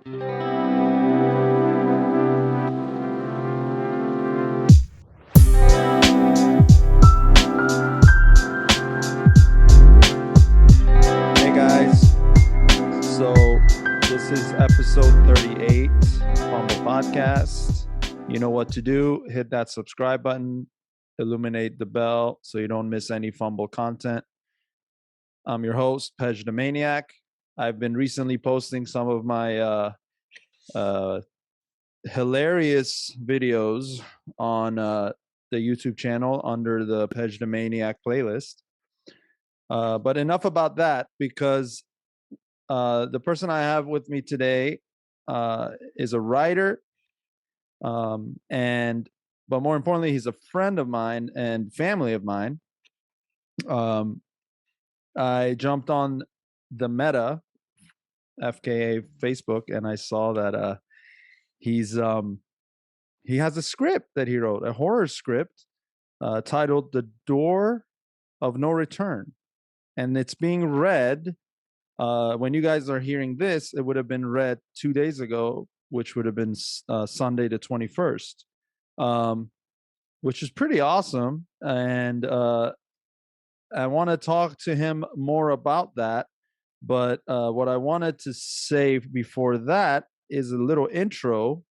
Hey guys, so this is episode 38, Fumble Podcast. You know what to do. Hit that subscribe button, illuminate the bell so you don't miss any Fumble content. I'm your host, Pej the Maniac. I've been recently posting some of my hilarious videos on the YouTube channel under the Pej the Maniac playlist. But enough about that, because the person I have with me today is a writer, but more importantly, he's a friend of mine and family of mine. I jumped on the Meta, FKA Facebook, and I saw that he has a script that he wrote, a horror script titled "The Door of No Return," and it's being read. When you guys are hearing this, it would have been read 2 days ago, which would have been Sunday the 21st, which is pretty awesome. And I want to talk to him more about that. But what I wanted to say before that is a little intro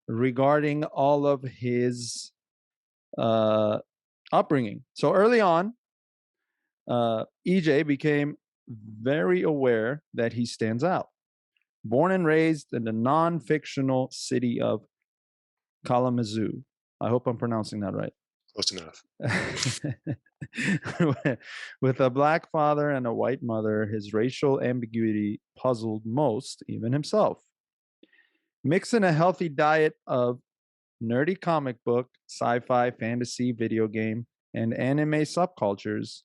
regarding all of his upbringing. So early on, EJ became very aware that he stands out. Born and raised in the non-fictional city of Kalamazoo. I hope I'm pronouncing that right. Close enough. With a black father and a white mother, his racial ambiguity puzzled most, even himself. Mix in a healthy diet of nerdy comic book, sci-fi, fantasy, video game, and anime subcultures,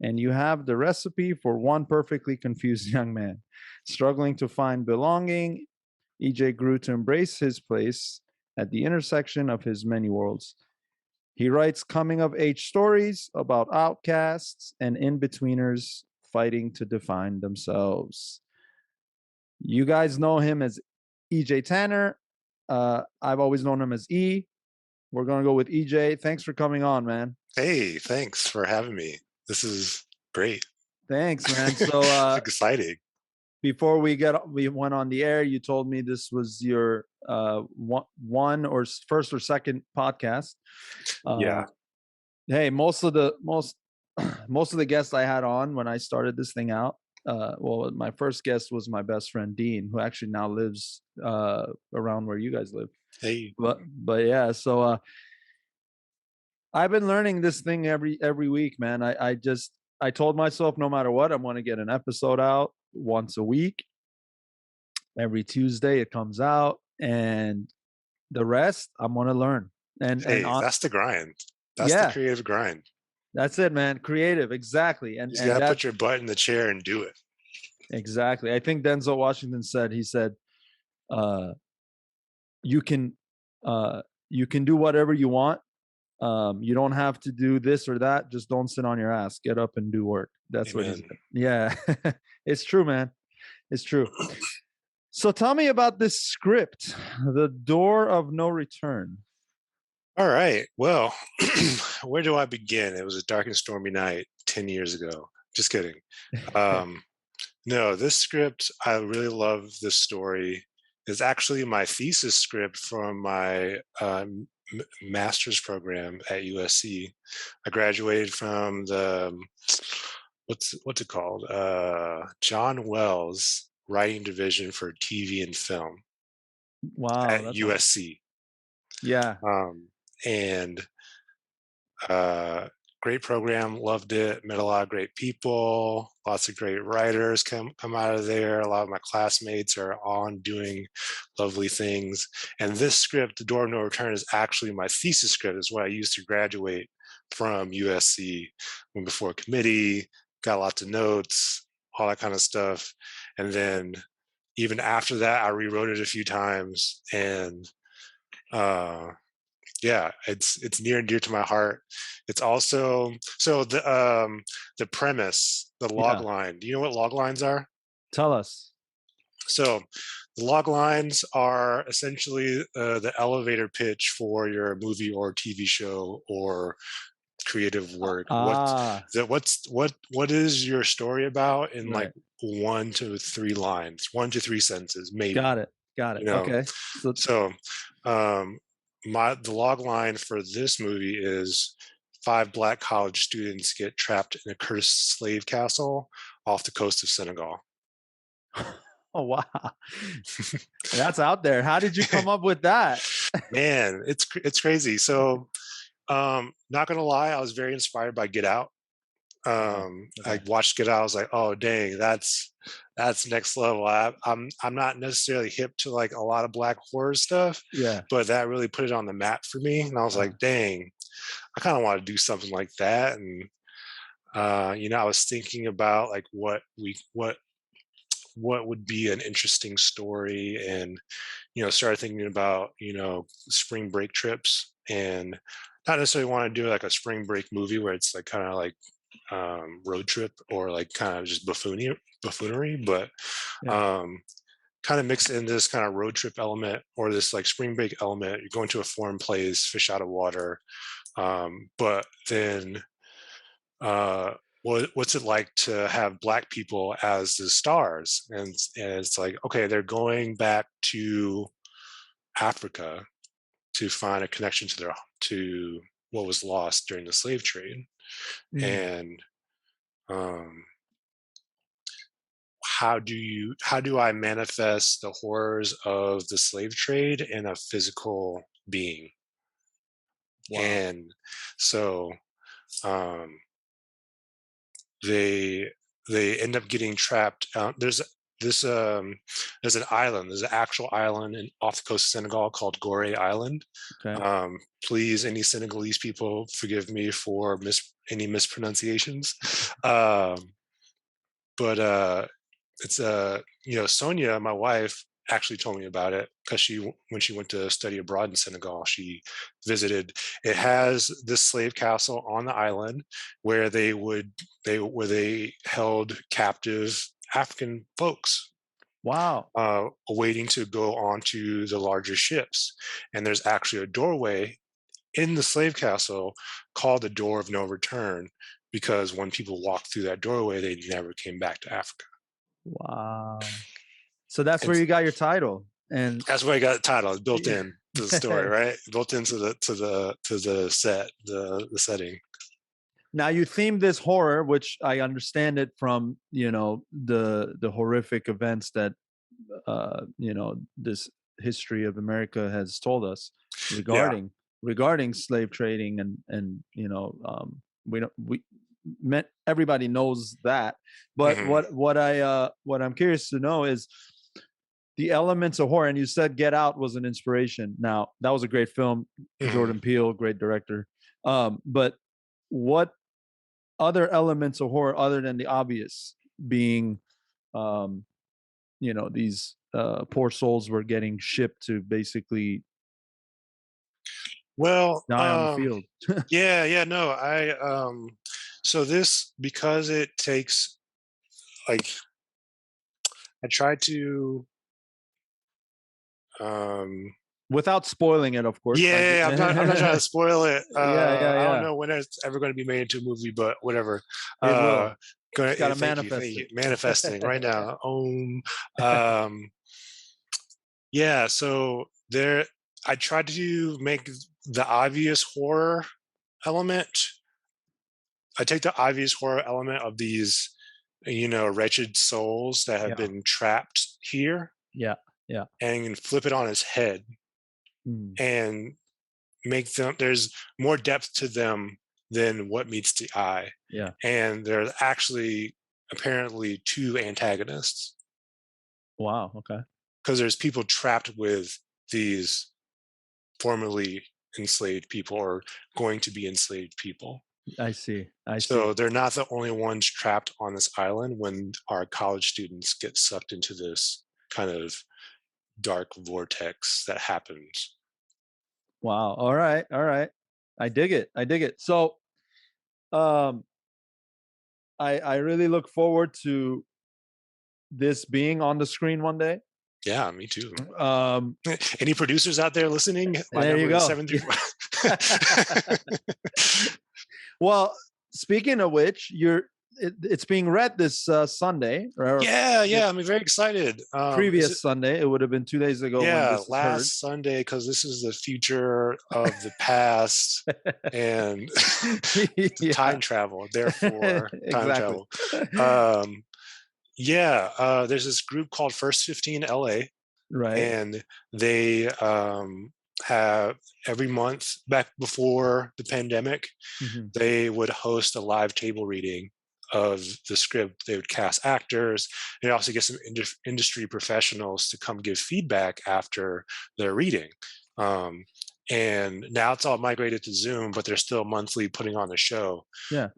and you have the recipe for one perfectly confused young man. Struggling to find belonging, EJ grew to embrace his place at the intersection of his many worlds. He writes coming-of-age stories about outcasts and in-betweeners fighting to define themselves. You guys know him as EJ Tanner. I've always known him as E. We're going to go with EJ. Thanks for coming on, man. Hey, thanks for having me. This is great. Thanks, man. So exciting. Before we went on the air, you told me this was your one or first or second podcast. Yeah. Hey, most of the guests I had on when I started this thing out, well, my first guest was my best friend Dean, who actually now lives around where you guys live. Hey. But yeah, so I've been learning this thing every week, man. I told myself no matter what, I'm going to get an episode out once a week. Every Tuesday it comes out, and the rest I'm going to learn. And that's the grind. That's the creative grind. That's it, man. Creative, exactly. And you got to put your butt in the chair and do it. Exactly. I think Denzel Washington said, you can do whatever you want. You don't have to do this or that. Just don't sit on your ass. Get up and do work. That's Amen. What he said. Yeah, it's true, man. It's true. So tell me about this script, The Door of No Return. All right. Well, where do I begin? It was a dark and stormy night 10 years ago. Just kidding. No, this script, I really love this story. It's actually my thesis script from my master's program at USC. I graduated from the what's it called? John Wells Writing Division for TV and Film. Wow, at USC. Yeah. And great program, loved it, met a lot of great people, lots of great writers come out of there. A lot of my classmates are on doing lovely things. And this script, The Door of No Return, is actually my thesis script. Is what I used to graduate from USC. Went before committee, got lots of notes, all that kind of stuff. And then even after that, I rewrote it a few times, and yeah, it's near and dear to my heart. It's also the premise, the log line. Do you know what log lines are? Tell us. So The log lines are essentially the elevator pitch for your movie or TV show or creative work. Ah, What is your story about in like right. 1 to 3 lines, 1 to 3 sentences, maybe. Got it. Got it. You know, Okay. So, so um, the log line for this movie is 5 black college students get trapped in a cursed slave castle off the coast of Senegal. oh wow, that's out there. How did you come up with that? Man, it's crazy. So, not gonna lie, I was very inspired by Get Out. Oh, I okay. watched Get Out. I was like, oh dang, that's next level. I'm not necessarily hip to like a lot of black horror stuff, Yeah. but that really put it on the map for me. And I was Uh, like, dang, I kind of want to do something like that. And I was thinking about like what would be an interesting story, and started thinking about spring break trips, and not necessarily want to do like a spring break movie where it's like kind of like road trip or like kind of just buffoonery, but yeah. um, kind of mix in this kind of road trip element or this like spring break element. You're going to a foreign place, fish out of water, but then what's it like to have black people as the stars? And it's like, okay, they're going back to Africa to find a connection to what was lost during the slave trade. Mm, And um, how do I manifest the horrors of the slave trade in a physical being? wow. And so um, they they end up getting trapped. This there's an island. There's an actual island off the coast of Senegal called Gore Island. Okay. Please, any Senegalese people, forgive me for any mispronunciations. Um, but it's Sonia, my wife, actually told me about it because when she went to study abroad in Senegal, she visited. It has this slave castle on the island where they held captive African folks, Wow. waiting to go on to the larger ships. And there's actually a doorway in the slave castle called the Door of No Return, because when people walked through that doorway, they never came back to Africa. Wow. So that's And where you got your title. And that's where I got the title. It's built yeah. in to the story, right? Built into the set, the setting. Now you theme this horror, which I understand it from, the horrific events that this history of America has told us Yeah. regarding slave trading, and we don't we meant everybody knows that. But Hmm. what I'm curious to know is the elements of horror. And you said Get Out was an inspiration. Now that was a great film, Hmm. Jordan Peele, great director. But what other elements of horror other than the obvious being, um, these poor souls were getting shipped to basically Well, die on the field. yeah, yeah, no, so this, because it takes like, I tried to, um, Without spoiling it, of course. Like, yeah, I'm not trying to spoil it. yeah, yeah, I don't yeah. know when it's ever going to be made into a movie, but whatever. It Uh, will. Just got to thank you, manifest manifesting right it. now. Um, yeah. So there, I tried to make the obvious horror element. I take the obvious horror element of these, wretched souls that have Yeah, been trapped here, yeah, yeah. and flip it on its head Mm, and make them, there's more depth to them than what meets the eye. yeah. And there's actually apparently two antagonists, Wow. Okay. because there's people trapped with these formerly enslaved people or going to be enslaved people. I see. I see. So they're not the only ones trapped on this island when our college students get sucked into this kind of dark vortex that happens. Wow. All right. All right. I dig it. I dig it. So, um, I really look forward to this being on the screen one day. Yeah, me too. Um, Any producers out there listening? My there you number is go. 734. Well, speaking of which, it's being read this Sunday, or Yeah, the yeah, I'm very excited. Is it? previous Sunday. It would have been 2 days ago when Yeah, this is heard. last Sunday, because this is the future of the past and Yeah, time travel. Therefore, time exactly. travel. Um, yeah, there's this group called First 15 LA, Right. and they have every month back before the pandemic, Mhm. they would host a live table reading of the script. They would cast actors. They also get some industry professionals to come give feedback after their reading. Um, and now it's all migrated to Zoom, but they're still monthly putting on a show. Yeah.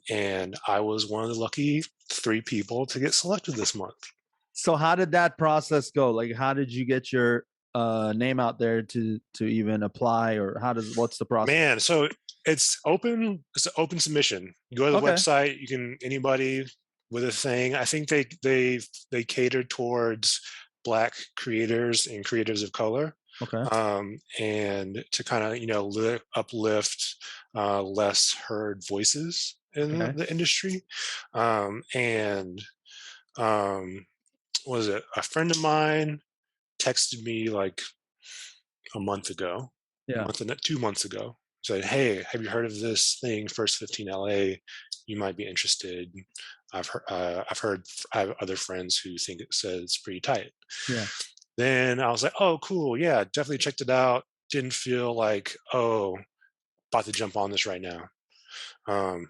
And I was one of the lucky 3 people to get selected this month. So how did that process go? Like, how did you get your name out there to even apply, or what's the process? Man, so it's open. It's an open submission. You go to the Okay. website. You can anybody with a thing. I think they cater towards Black creators and creators of color, Okay. and to kind of uplift less heard voices in Okay. the industry. And was it a friend of mine texted me like a month ago, Yeah. 2 months ago, said, "Hey, have you heard of this thing, First 15 LA? You might be interested. I've heard. I have other friends who think it says pretty tight." Yeah. Then I was like, "Oh, cool. Yeah, definitely checked it out. Didn't feel like, oh, about to jump on this right now. Um,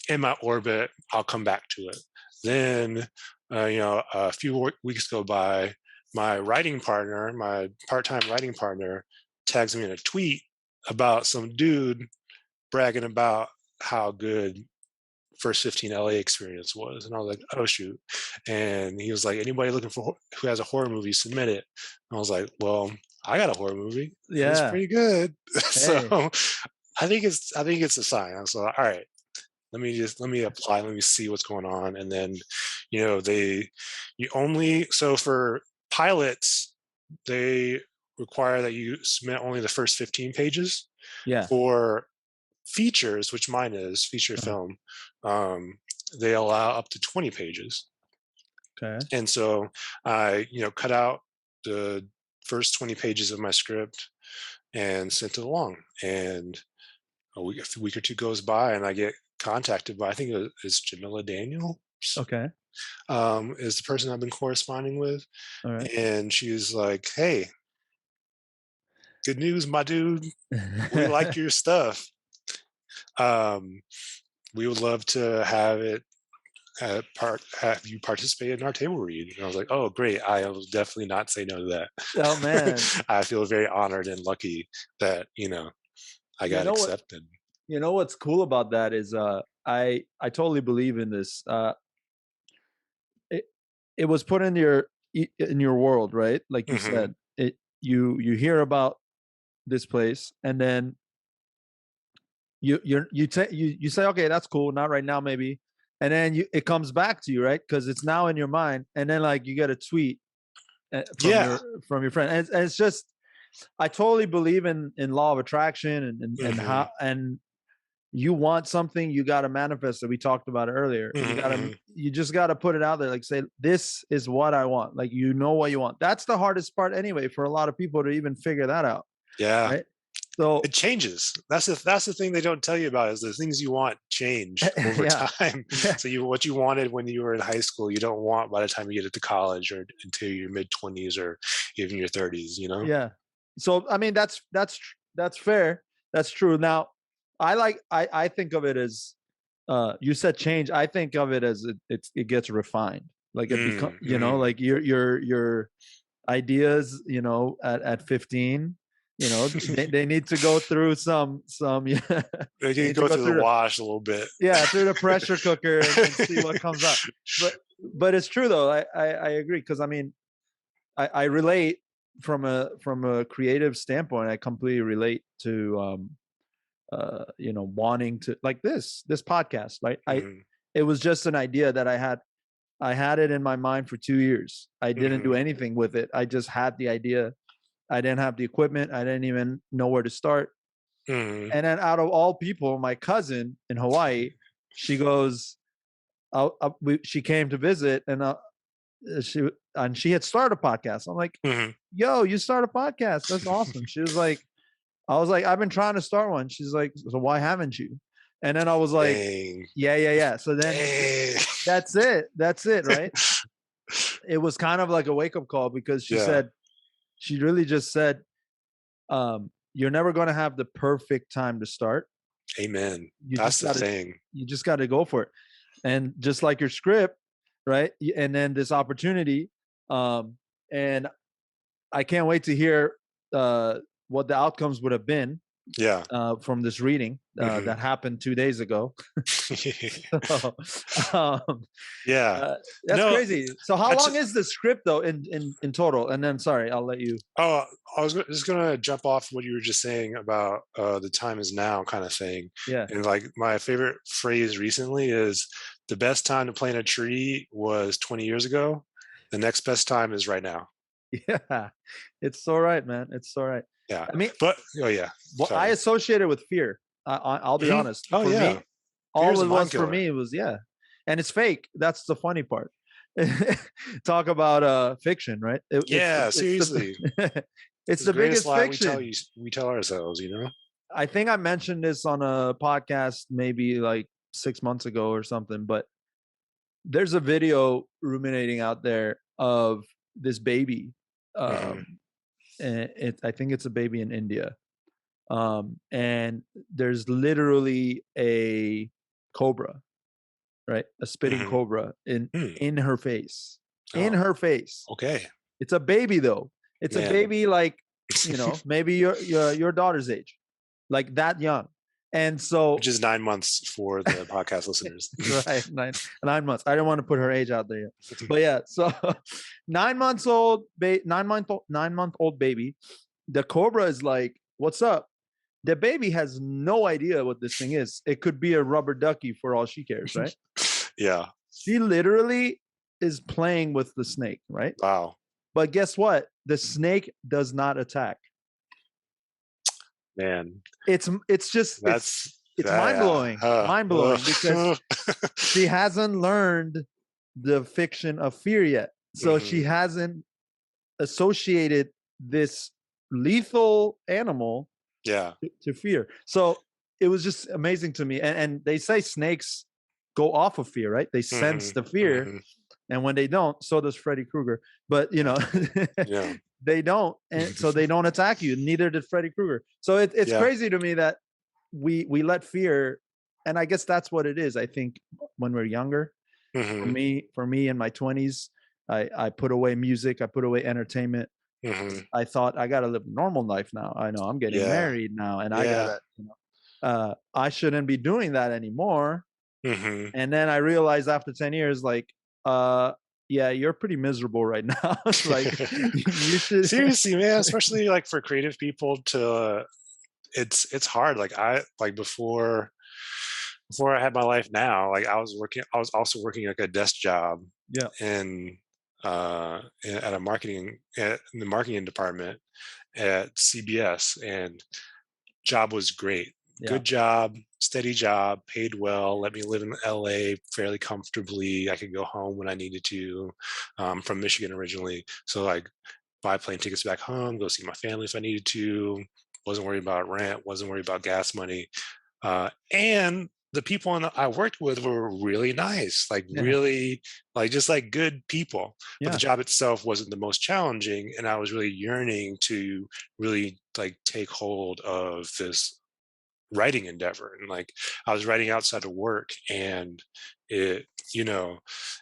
in my orbit, I'll come back to it." Then, a few weeks go by. My writing partner, my part-time writing partner, tags me in a tweet about some dude bragging about how good First 15 LA experience was, and I was like, "Oh shoot!" And he was like, "Anybody looking for who has a horror movie, submit it." And I was like, "Well, I got a horror movie, and it's Yeah. pretty good." So Hey. I think it's a sign. I was like, "All right, let me apply, let me see what's going on." And then you only, so for pilots, they require that you submit only the first 15 pages. Yeah. For features, which mine is feature Uh-huh. film, um, they allow up to 20 pages. Okay. And so I cut out the first 20 pages of my script and sent it along. And a week or two goes by, and I get contacted by, I think it's Jamila Daniels, Okay. is the person I've been corresponding with. All right. And she's like, "Hey, good news, my dude. We like your stuff. Um, we would love to have you participate in our table read." And I was like, "Oh, great. I will definitely not say no to Oh man. that." I feel very honored and lucky that, I You got know what? accepted. You know what's cool about that is I totally believe in this. It it was put in your world, right? Like you Hmm. said, you hear about this place, and then you say, okay, that's cool, not right now, maybe, and then it comes back to you, right? Because it's now in your mind, and then like you get a tweet Yeah. from your friend, and it's just I totally believe in law of attraction and Hmm. how and you want something, you got to manifest it. We talked about it earlier. Hmm. You just got to put it out there. Like say, this is what I want. Like, you know what you want. That's the hardest part anyway, for a lot of people to even figure that out. Yeah. Right. So It changes. That's the thing they don't tell you about, is the things you want change over yeah, time. yeah, So what you wanted when you were in high school, you don't want by the time you get to college or into your mid 20s or even your 30s. yeah. So I mean, that's fair. That's true. Now, I think of it as you said change. I think of it as it gets refined. Like it become, Mm, mm. like your ideas, at 15, they need to go through some yeah, They they can need to go go through the through wash a little bit. through the pressure cooker and see what comes out. But it's true though. I agree, because I mean I relate from a creative standpoint. I completely relate to wanting to, like this podcast, right? Mhm. It was just an idea that I had I had it in my mind for 2 years. I didn't do Mhm. anything with it. I just had the idea. I didn't have the equipment. I didn't even know where to start. Mhm. And then out of all people, my cousin in Hawaii, she goes, she came to visit, and she had started a podcast. I'm like, Mhm. yo, you start a podcast? That's awesome. She was like, I was like, I've been trying to start one. She's like, so why haven't you? And then I was like, Dang. yeah, yeah, yeah. So then Dang. that's it. That's it, right? It was kind of like a wake up call because Yeah. she really just said, you're never going to have the perfect time to start. Amen. You That's just the got to, thing. you just got to go for it. And just like your script, right? And then this opportunity, and I can't wait to hear what the outcomes would have been Yeah. from this reading Mhm. that happened 2 days ago. So, um, Yeah. that's No, crazy. So, how that's long is the script though in total? And then, sorry, I'll let you. oh, I was just gonna jump off what you were just saying about the time is now kind of thing. Yeah, And like my favorite phrase recently is the best time to plant a tree was 20 years ago. The next best time is right now. yeah, it's so right, man. It's so right. Yeah. I mean, But oh yeah, what I sorry. associate it with fear. I'll be Mhm. honest. Oh For yeah. me, Fear all is a it mind was for killer. me was yeah, and it's fake. That's the funny part. Talk about fiction, right? Yeah, It's seriously. the it's It's the the greatest biggest lie fiction. we tell ourselves, you know? I think I mentioned this on a podcast maybe like 6 months ago or something, but there's a video ruminating out there of this baby. Mhm. And I think it's a baby in India. And there's literally a cobra, right? A spitting Mhm. cobra Hmm. in her face. In Oh, her face. okay. It's a baby though. It's a Man. baby like, maybe your daughter's age, like that young. And Which so is 9 months for the podcast listeners. right, 9 months. I don't want to put her age out there yet. But yeah, so 9 months old, 9-month old baby. The cobra is like, "What's up?" The baby has no idea what this thing is. It could be a rubber ducky for all she cares, right? Yeah. She literally is playing with the snake, right? Wow. But guess what? The snake does not attack. Man. It's just That's it's that, yeah. mind blowing because she hasn't learned the fiction of fear yet. So she Mhm. hasn't associated this lethal animal Yeah. to fear. So it was just amazing to me. And they say snakes go off of fear, right? They sense Mhm. the fear. Mhm. And when they don't, so does Freddy Krueger. But Yeah. they don't, and so they don't attack you. Neither did Freddy Krueger. So it's Yeah. crazy to me that we let fear, and I guess that's what it is. I think when we're younger, Mhm. for me in my 20s, I put away music, I put away entertainment. Mhm. I thought I got to live a normal life now. I know I'm getting Yeah. married now, and I Yeah. gotta, I shouldn't be doing that anymore. Mhm. And then I realized after 10 years, like, uh, yeah, you're pretty miserable right now. Like, you should. Seriously, man, especially, like, for creative people to it's hard, like, I like, before I had my life now, like, I was also working, like, a desk job Yeah, in, at a in the marketing department at CBS, and job was great. yeah, Good job, steady job, paid well, let me live in LA fairly comfortably. I could go home when I needed to. From Michigan originally. So like buy plane tickets back home, go see my family if I needed to. Wasn't worried about rent, wasn't worried about gas money. And the people I worked with were really nice, like yeah, really, like just like good people. But the yeah. job itself wasn't the most challenging, and I was really yearning to really like take hold of this writing endeavor. And like I was writing outside of work, and it, you know,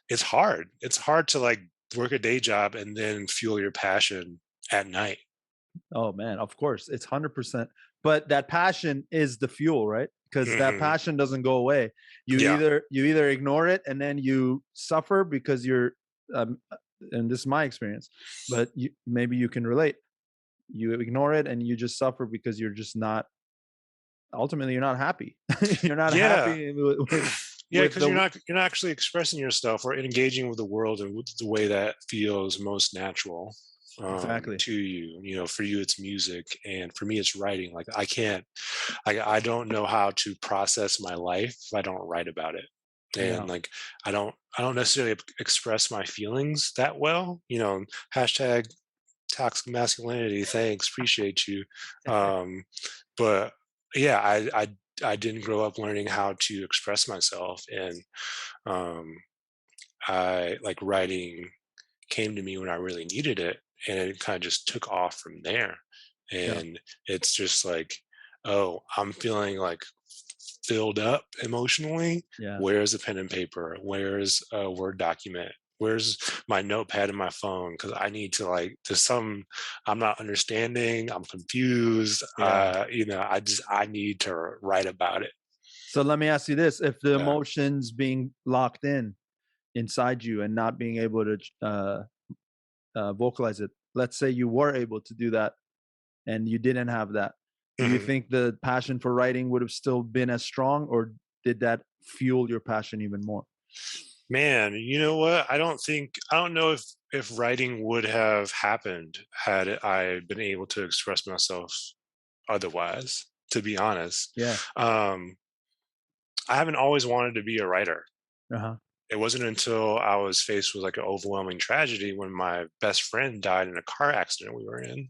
it's hard. It's hard to like work a day job and then fuel your passion at night. Oh man, of course, it's 100%. But that passion is the fuel, right? Because that Hmm. passion doesn't go away. Yeah. You either ignore it and then you suffer because you're, and this is my experience, but maybe you can relate. You ignore it and you just suffer because you're just not ultimately you're not happy. You're not Yeah. happy with. Yeah, with because the you're not actually expressing yourself or engaging with the world in the way that feels most natural exactly. to you. You know, for you it's music, and for me it's writing. Like I don't know how to process my life if I don't write about it. Yeah. And like I don't necessarily express my feelings that well. You know, hashtag toxic masculinity. Thanks, appreciate you. Um, but yeah, I didn't grow up learning how to express myself, and um, I like writing came to me when I really needed it, and it kind of just took off from there. Yeah. And it's just like, oh, I'm feeling like filled up emotionally. Yeah. Where's a pen and paper? Where's a Word document? Where's my notepad and my phone? Because I need to like there's some I'm not understanding. I'm confused. Yeah. You know, I need to write about it. So let me ask you this: if the Yeah. emotions being locked in inside you and not being able to vocalize it, let's say you were able to do that and you didn't have that, do you Mhm. think the passion for writing would have still been as strong, or did that fuel your passion even more? Man, you know what? I don't know if writing would have happened had I been able to express myself otherwise, to be honest. Yeah. Um, I haven't always wanted to be a writer. Uh-huh. It wasn't until I was faced with like an overwhelming tragedy when my best friend died in a car accident we were in.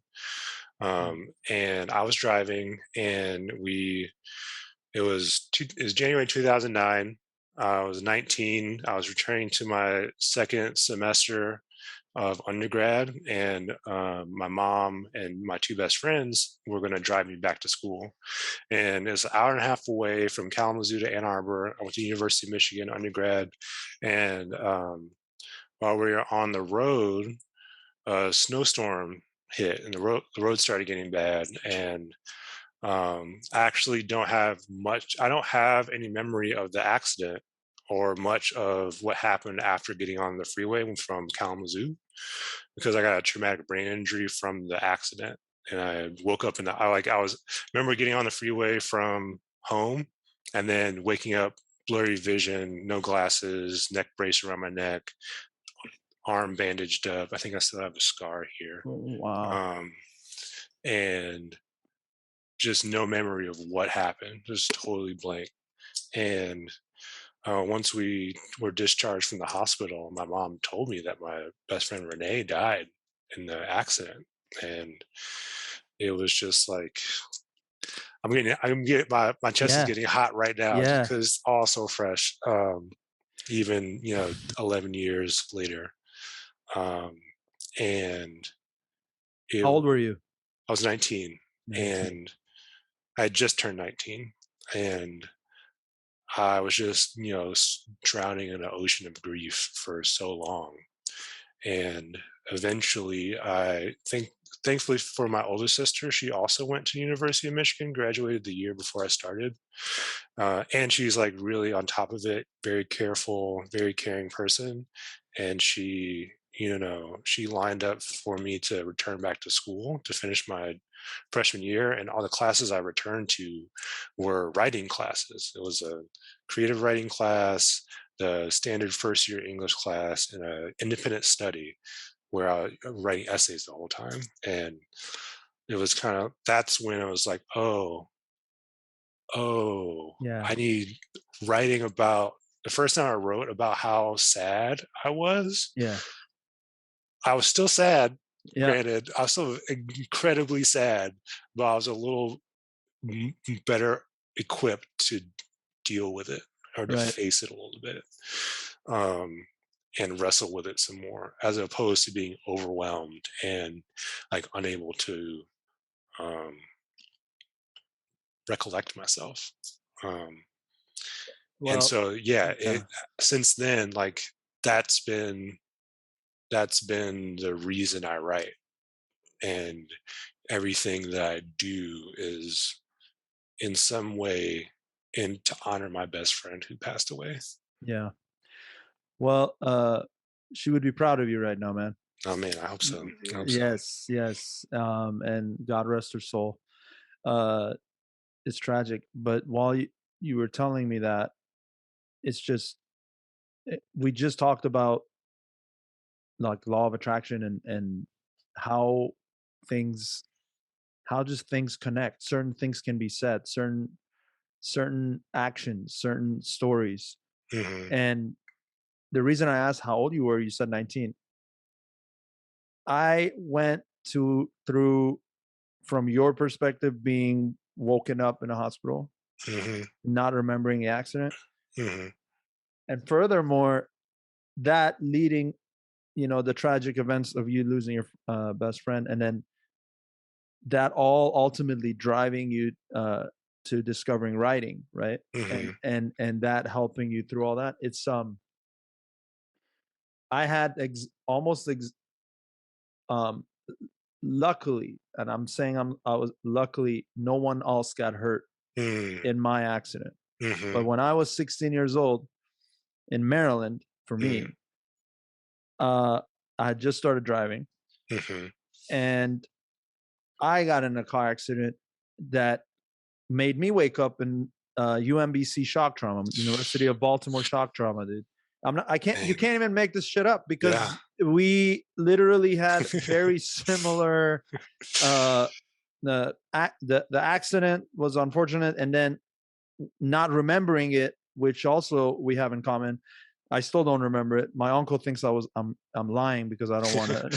Mm. And I was driving, and it was January 2009. I was 19. I was returning to my second semester of undergrad, and my mom and my two best friends were going to drive me back to school. And it's an hour and a half away from Kalamazoo to Ann Arbor. I went to University of Michigan undergrad, and while we were on the road, a snowstorm hit, and the road started getting bad. And I actually don't have much. I don't have any memory of the accident or much of what happened after getting on the freeway from Kalamazoo, because I got a traumatic brain injury from the accident. And I woke up and I was remember getting on the freeway from home, and then waking up blurry vision, no glasses, neck brace around my neck, arm bandaged up. I think I still have a scar here. Oh, wow. Um, and just no memory of what happened, just totally blank. And once we were discharged from the hospital, my mom told me that my best friend Renee died in the accident. And it was just like my chest is Yeah. getting hot right now just Yeah. because it's all so fresh. Even 11 years later, um, and How it old were you? I was 19, 19. and I had just turned 19, and I was just, drowning in an ocean of grief for so long. And eventually, thankfully for my oldest sister, she also went to University of Michigan, graduated the year before I started. And she's like really on top of it, very careful, very caring person. And she lined up for me to return back to school to finish my freshman year. And all the classes I returned to were writing classes. It was a creative writing class, the standard first year English class, and an independent study where I was writing essays the whole time. And it was that's when I was like, oh, Yeah. I need writing about the first time I wrote about how sad Yeah. I was still sad, Yeah. granted, I was still incredibly sad, but I was a little better equipped to deal with it or to Right. face it a little bit, um, and wrestle with it some more, as opposed to being overwhelmed and like unable to um, recollect myself. Um, and Well, so, yeah, yeah. since then, like that's been that's been the reason I write, and everything that I do is in some way in to honor my best friend who passed away. Yeah. Well, she would be proud of you right now, man. Oh man, I hope so. I hope so. Yes, yes. And God rest her soul. Uh, it's tragic. But while you were telling me that, it's just we just talked about like law of attraction and how things how just things connect. Certain things can be said, certain actions, certain stories. Mhm. And the reason I asked how old you were, you said 19. I went to through from your perspective being woken up in a hospital, Mhm. not remembering the accident. Mhm. And furthermore, that leading, the tragic events of you losing your best friend, and then that all ultimately driving you to discovering writing, right? And Mhm. and that helping you through all that. It's I had um luckily, and I'm saying I was luckily no one else got hurt Mm. in my accident. But Mhm. when I was 16 years old in Maryland, for Mm. me, uh, I had just started driving, Mhm. and I got in a car accident that made me wake up in UMBC shock trauma, University of Baltimore shock trauma, dude. You Dang. can't even make this shit up Yeah. because we literally had very similar uh the accident was unfortunate, and then not remembering it, which also we have in common. I still don't remember it. My uncle thinks I'm lying because I don't want to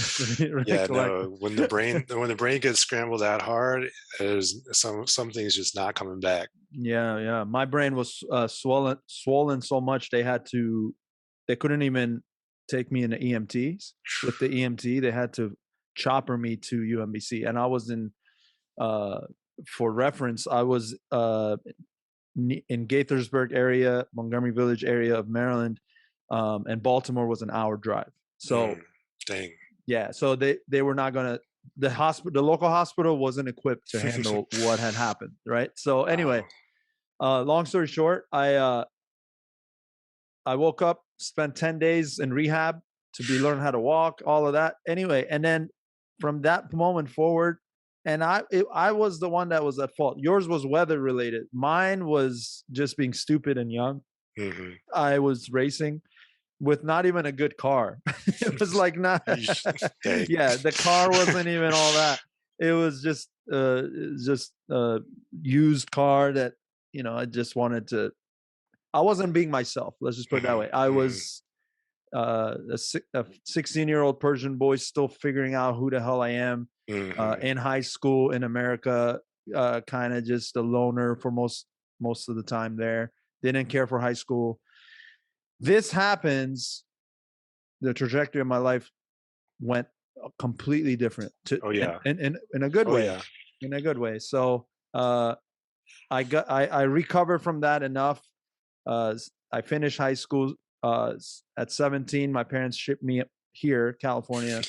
Yeah, recollect. no, when the brain gets scrambled that hard, there's some things just not coming back. Yeah, yeah. My brain was swollen so much they couldn't even take me into EMTs. With the EMT, they had to chopper me to UMBC, and I was in. Uh, for reference, I was in Gaithersburg area, Montgomery Village area of Maryland, and Baltimore was an hour drive. So Mm. Dang. yeah, so they were not gonna the local hospital wasn't equipped to handle what had happened, right? So anyway, Wow. long story short, I woke up, spent 10 days in rehab to be learn how to walk, all of that. Anyway, and then from that moment forward, and I was the one that was at fault. Yours was weather related. Mine was just being stupid and young. Mhm. I was racing with not even a good car. It was like not Yeesh. Dang. yeah, the car wasn't even all that. It was just used car that, I just wanted to I wasn't being myself. Let's just put it that Mhm. way. I Mhm. was a 16-year-old Persian boy still figuring out who the hell I am. Mhm. In high school in America, kind of just a loner for most of the time there. Didn't care for high school. This happens. The trajectory of my life went completely different to Oh, yeah. in a good Oh, way, yeah. in a good way. So I recovered from that enough. I finished high school at 17. My parents shipped me here, California,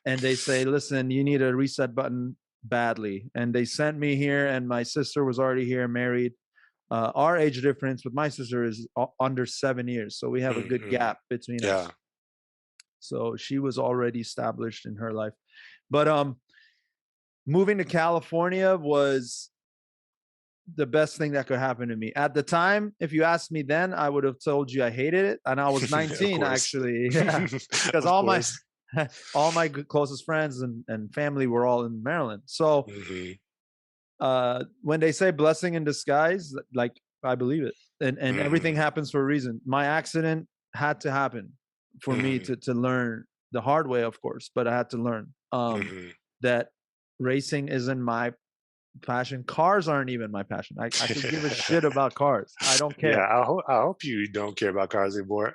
and they say, "Listen, you need a reset button badly." And they sent me here, and my sister was already here, married. Our age difference with my sister is under 7 years, so we have a good Mhm. gap between us. Yeah. So she was already established in her life, but moving to California was the best thing that could happen to me. At the time, if you asked me then, I would have told you I hated it. And I was Of 19 course. actually. Yeah. Because Of course. all my closest friends and family were all in Maryland. So Mhm. when they say blessing in disguise, like I believe it. And everything Mhm. happens for a reason. My accident had to happen for me Mhm. to learn the hard way, of course, but I had to learn Mhm. that racing isn't my passion. Cars aren't even my passion. I could give a shit about cars. I don't Yeah, care. I hope you don't care about cars anymore.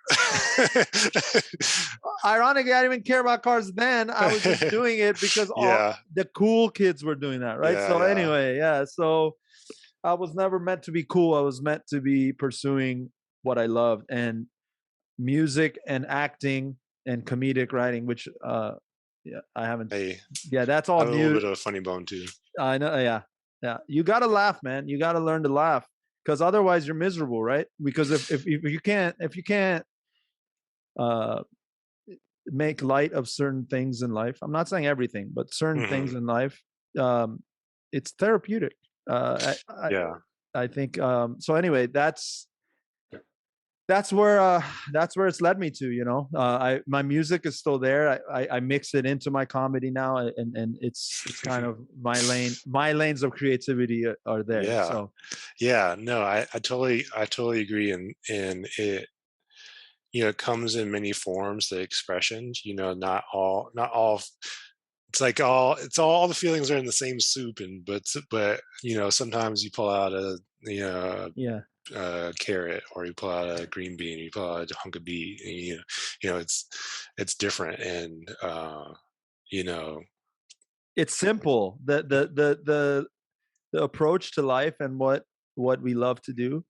Ironically, I didn't even care about cars then. I was just doing it because all Yeah. the cool kids were doing that, right? Yeah, So yeah. anyway, yeah. So I was never meant to be cool. I was meant to be pursuing what I loved, and music and acting and comedic writing, which yeah, I haven't. Hey, Yeah, that's I all have a little new. bit of a funny bone too. I know. Yeah, yeah. You got to laugh, man. You got to learn to laugh because otherwise you're miserable, right? Because if you can't uh, make light of certain things in life, I'm not saying everything, but certain things Mhm. in life, um, it's therapeutic. Uh, I, I Yeah. I think so. Anyway, that's that's where it's led me to, you know. I My music is still there. I mix it into my comedy now, and it's kind of my lane. My lanes of creativity are there. Yeah. So Yeah, no, I totally agree, and it, it comes in many forms, the expressions, not all it's all the feelings are in the same soup, and but sometimes you pull out a yeah, carrot, or you pull out a green bean, you pull out a hunk of beet, and it's different, and you know it's simple. The approach to life and what we love to do.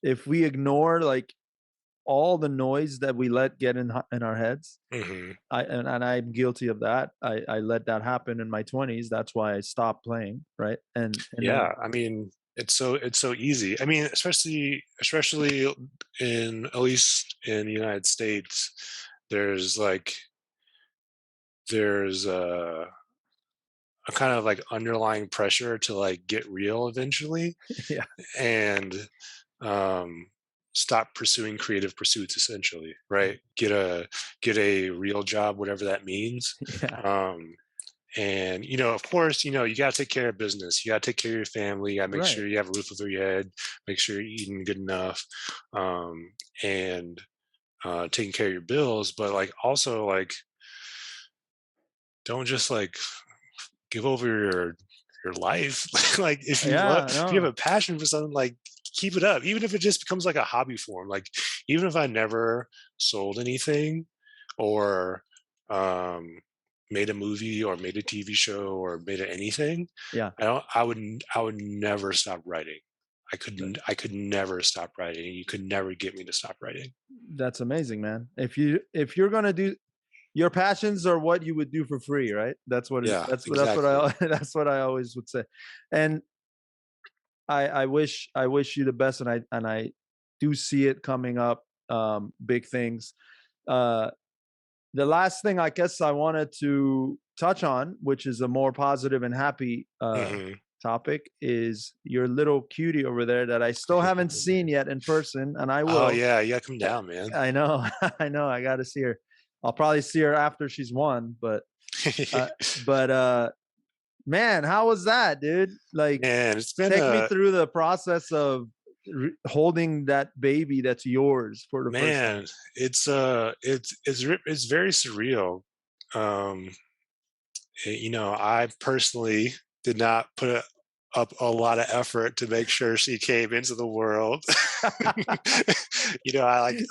If we ignore like all the noise that we let get in our heads, hmm and I'm guilty of that. I let that happen in my 20s. That's why I stopped playing, right? And then Yeah, I mean, it's so easy. I mean, especially in, at least in the United States, there's like there's a kind of like underlying pressure to like get real eventually, yeah, and um stop pursuing creative pursuits, essentially, right? Get a real job, whatever that means. yeah, Um And, of course, you got to take care of business. You got to take care of your family. You got to make right. sure you have a roof over your head, make sure you're eating good enough, and taking care of your bills. But like, also, like, don't just like give over your life. Like, Yeah, if you have no, a passion for something, like, keep it up, even if it just becomes like a hobby form. Like, even if I never sold anything, or um made a movie, or made a TV show, or made anything, yeah. I would never stop writing. th- I could never stop writing. You could never get me to stop writing. That's amazing, man. If you're gonna do your passions are what you would do for free, right? Yeah, That's what I exactly. that's what I always would say. And I wish you the best, and I do see it coming up. Big things. Uh, the last thing I guess I wanted to touch on, which is a more positive and happy hmm topic, is your little cutie over there that I still haven't seen yet in person, and I Oh will. yeah, you gotta come Uh, down, man. I know, I know. I got to see her. I'll probably see her after she's won, uh, but man, how was that, dude? Like, Man, it's been take me a through the process of holding that baby that's yours for the first time. man. It's very surreal. Um, I personally did not put up a lot of effort to make sure she came into the world.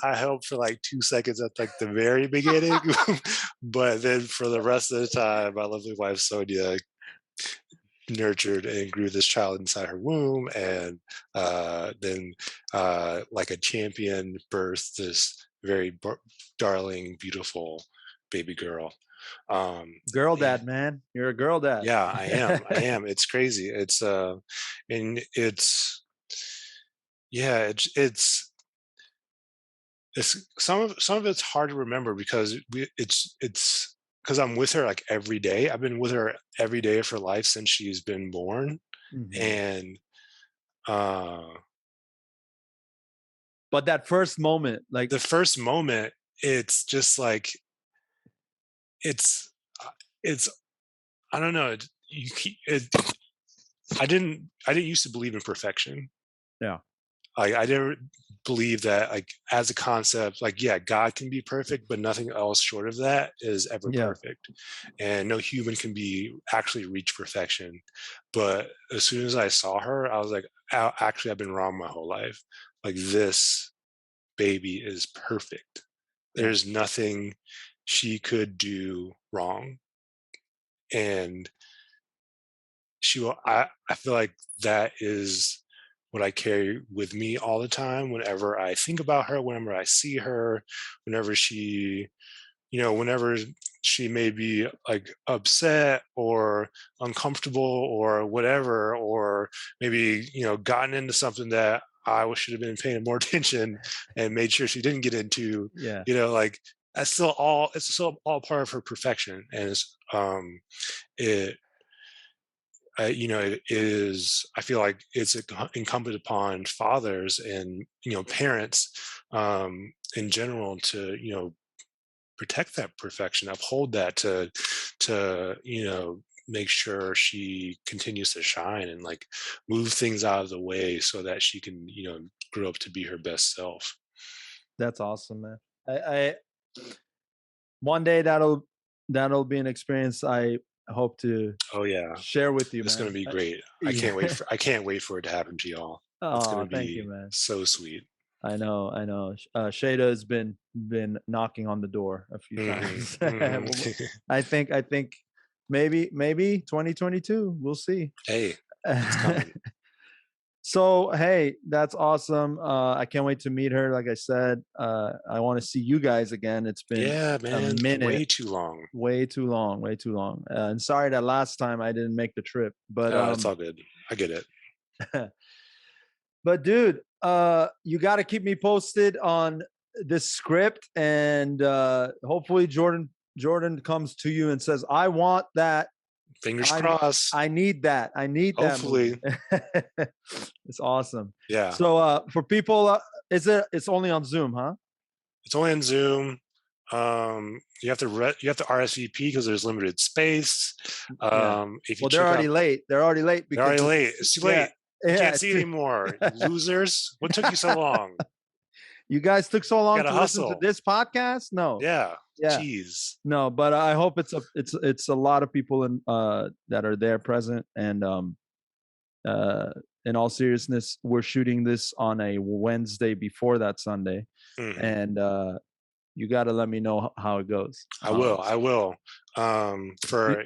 I helped for like 2 seconds at like the very beginning, but then for the rest of the time, my lovely wife Sonia nurtured and grew this child inside her womb, and then like a champion birthed this very darling, beautiful baby girl. Um, Girl yeah, dad, man. You're a girl dad. yeah, I am. I am. It's crazy. And yeah, it's some of it's hard to remember, because it's because I'm with her like every day. I've been with her every day of her life since she's been born, Mhm. and uh, But that first moment, like, the first moment, it's just like it's it's I don't know. I didn't used to believe in perfection. yeah, I never believe that, like, as a concept, like, yeah, God can be perfect, but nothing else short of that is ever yeah, perfect. And no human can be actually reach perfection. But as soon as I saw her, I was like, Actually, I've been wrong my whole life. Like, this baby is perfect. yeah, There's nothing she could do wrong." And I feel like that is what I carry with me all the time, whenever I think about her, whenever I see her, whenever whenever she may be like upset or uncomfortable or whatever, or maybe, gotten into something that should have been paying more attention and made sure she didn't get into, yeah, like, it's still all part of her perfection. And it it is, I feel like it's incumbent upon fathers and, parents in general to, protect that perfection, uphold that, to make sure she continues to shine and like move things out of the way so that she can grow up to be her best self. That's awesome, man. I one day that'll be an experience I hope to Oh yeah, share with you, it's going man. to be great. Yeah. I can't wait for it to happen to y'all. It's going Oh, to thank you, be man. so sweet. I know, I know. Shada has been knocking on the door a few Hmm. times. Hmm. I think maybe 2022. We'll see. Hey, it's coming. So hey, that's awesome. I can't wait to meet her. Like I said, I want to see you guys again. It's been Yeah, a man, way minute, too long. way too long, way too long. And sorry that last time I didn't make the trip, but It's all good. I get it. but dude, you got to keep me posted on this script, and hopefully Jordan comes to you and says, "I want that. Fingers I crossed. I need that. I need that movie." Hopefully. It's awesome. Yeah. So for people, it's only on Zoom, huh? It's only on Zoom. You have to RSVP because there's limited space. Yeah. If you Well, they're check already out, late. They're already late they're because already it's late. It's too yeah, late. You yeah. can't see anymore. You losers. What took you so long? You guys took so long Gotta to listen to hustle. this podcast? No. Yeah. Yeah. Jeez. No, but I hope it's a lot of people in that are there present, and uh in all seriousness, we're shooting this on a Wednesday before that Sunday, Hmm. and you got to let me know how it goes. I will. I will. For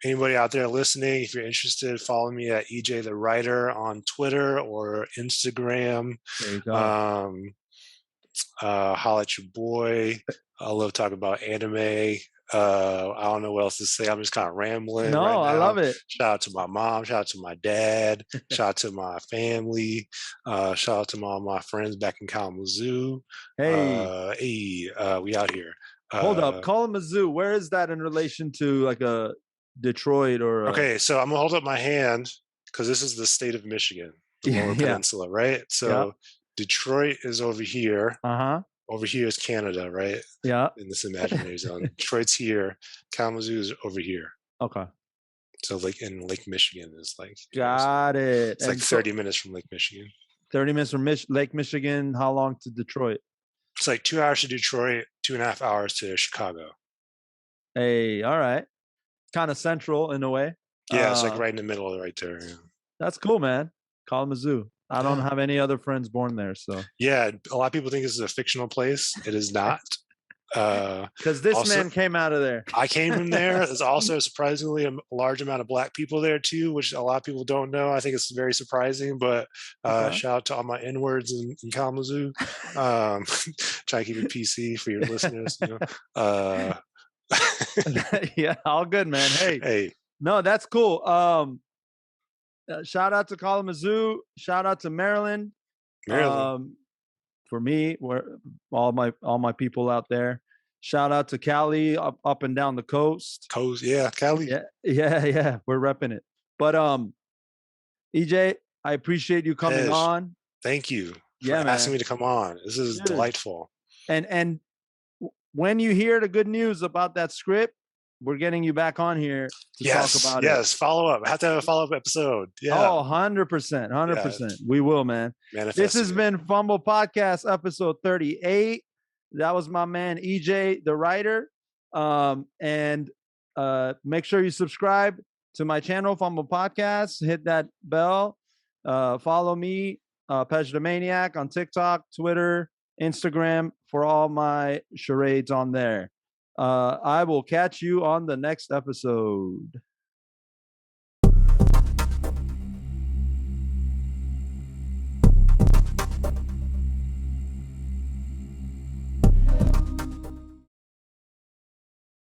anybody out there listening, if you're interested, follow me at EJ the Writer on Twitter or Instagram. There you go. Um, Holla at your boy. I love talking about anime. I don't know what else to say. I'm just kind of rambling right No, I now. love it. Shout out to my mom. Shout out to my dad. Shout out to my family. Shout out to all my friends back in Kalamazoo. Hey, We out here. hold up. Uh, Kalamazoo, where is that in relation to like a Detroit or a okay, so I'm gonna hold up my hand because this is the state of Michigan, the yeah, Lower yeah. Peninsula, right? Yeah. So Detroit is over here. Uh-huh. Over here is Canada, right? Yeah. In this imaginary zone. Detroit's here. Kalamazoo is over here. Okay. So like in Lake Michigan is like, Got it. it's like And so 30 minutes from Lake Michigan. 30 minutes from Lake Michigan, how long to Detroit? It's like 2 hours to Detroit, 2.5 hours to Chicago. Hey, all right. Kind of central in a way. Yeah, it's like right in the middle right there. Yeah. That's cool, man. Kalamazoo. I don't Yeah. have any other friends born there, so Yeah, a lot of people think this is a fictional place. It is not. because this Also, man came out of there. I came from there. There's also surprisingly a large amount of Black people there too, which a lot of people don't know. I think it's very surprising. But Okay. shout out to all my N words in Kalamazoo. Try to keep it PC for your listeners. Yeah, all good, man. Hey, Hey, no, that's cool. Shout out to Kalamazoo. Shout out to Maryland. Maryland Um, for me, where all my people out there. Shout out to Cali, up and down the coast. coast, yeah, Cali. Yeah, yeah, yeah. We're repping it. But EJ, I appreciate you coming Tej, on. thank you for Yeah, asking man. me to come on. This is Dude. delightful. And when you hear the good news about that script, we're getting you back on here to talk about it. Yes, follow up. I have to have a follow up episode. Yeah, Oh, 100%. 100%. yeah, We will, man. This has manifesting it. been Fumble Podcast episode 38. That was my man EJ, the writer. And make sure you subscribe to my channel, Fumble Podcast. Hit that bell. Follow me, Pej the Maniac, on TikTok, Twitter, Instagram for all my charades on there. I will catch you on the next episode.